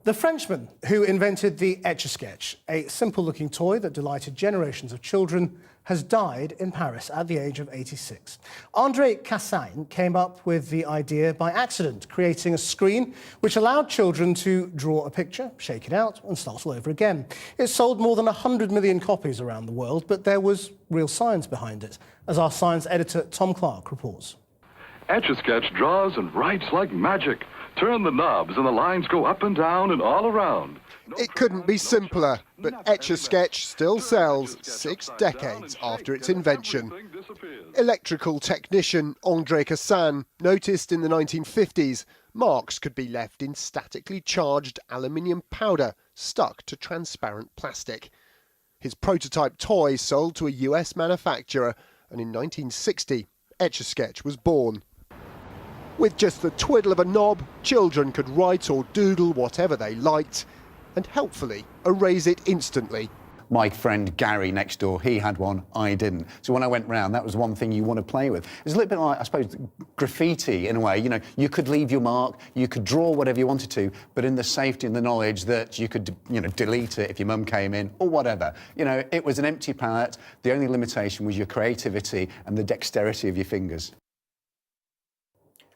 The Frenchman who invented the Etch A Sketch, a simple-looking toy that delighted generations of children, has died in Paris at the age of 86. Cassagnes came up with the idea by accident, creating a screen which allowed children to draw a picture, shake it out and start all over again. It sold more than 100 million copies around the world, but there was real science behind it, as our science editor Tom Clark reports. Etch A Sketch draws and writes like magic. Turn the knobs and the lines go up and down and all around. It couldn't be simpler, but Etch A Sketch still sells 6 decades after its invention. Electrical technician Cassagnes noticed in the 1950s marks could be left in statically charged aluminium powder stuck to transparent plastic. His prototype toy sold to a US manufacturer, and in 1960, Etch A Sketch was born. With just the twiddle of a knob, children could write or doodle whatever they liked and helpfully erase it instantly. My friend Gary next door, he had one, I didn't. So when I went round, that was one thing you want to play with. It's a little bit like, I suppose, graffiti in a way. You know, you could leave your mark, you could draw whatever you wanted to, but in the safety and the knowledge that you could, delete it if your mum came in or whatever. You know, it was an empty palette. The only limitation was your creativity and the dexterity of your fingers.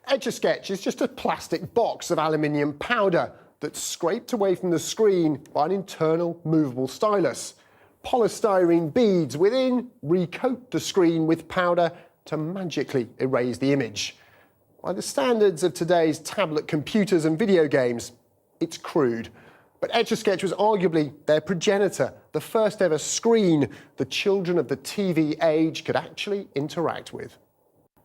Etch A Sketch is just a plastic box of aluminium powder that's scraped away from the screen by an internal movable stylus. Polystyrene beads within recoat the screen with powder to magically erase the image. By the standards of today's tablet computers and video games, it's crude. But Etch A Sketch was arguably their progenitor, the first ever screen the children of the TV age could actually interact with.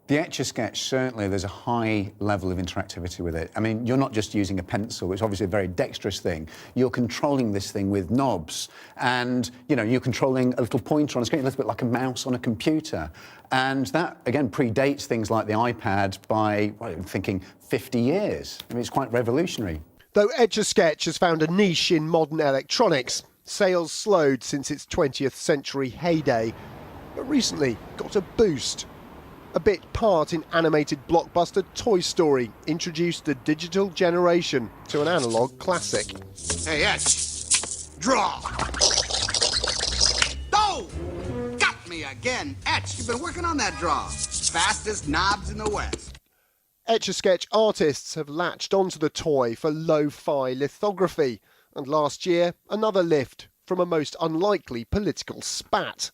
The Etch A Sketch, certainly there's a high level of interactivity with it. I mean, you're not just using a pencil, which is obviously a very dexterous thing. You're controlling this thing with knobs and, you're controlling a little pointer on a screen, a little bit like a mouse on a computer. And that, again, predates things like the iPad by, I'm thinking 50 years. I mean, it's quite revolutionary. Though Etch A Sketch has found a niche in modern electronics, sales slowed since its 20th century heyday, but recently got a boost. A bit part in animated blockbuster Toy Story introduced the digital generation to an analogue classic. Hey, Etch, draw. Oh, got me again. Etch, you've been working on that draw. Fastest knobs in the West. Etch A Sketch artists have latched onto the toy for lo-fi lithography, and last year another lift from a most unlikely political spat.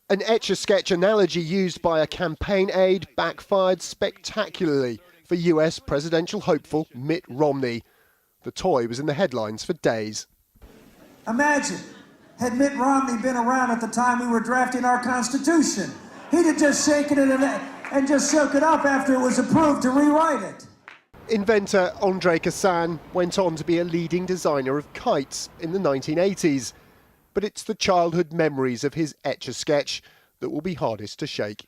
An Etch A Sketch analogy used by a campaign aide backfired spectacularly for US presidential hopeful Mitt Romney. The toy was in the headlines for days. Imagine, had Mitt Romney been around at the time we were drafting our Constitution, he'd have just shaken it and just shook it up after it was approved to rewrite it. Inventor Cassagnes went on to be a leading designer of kites in the 1980s. But it's the childhood memories of his Etch A Sketch that will be hardest to shake.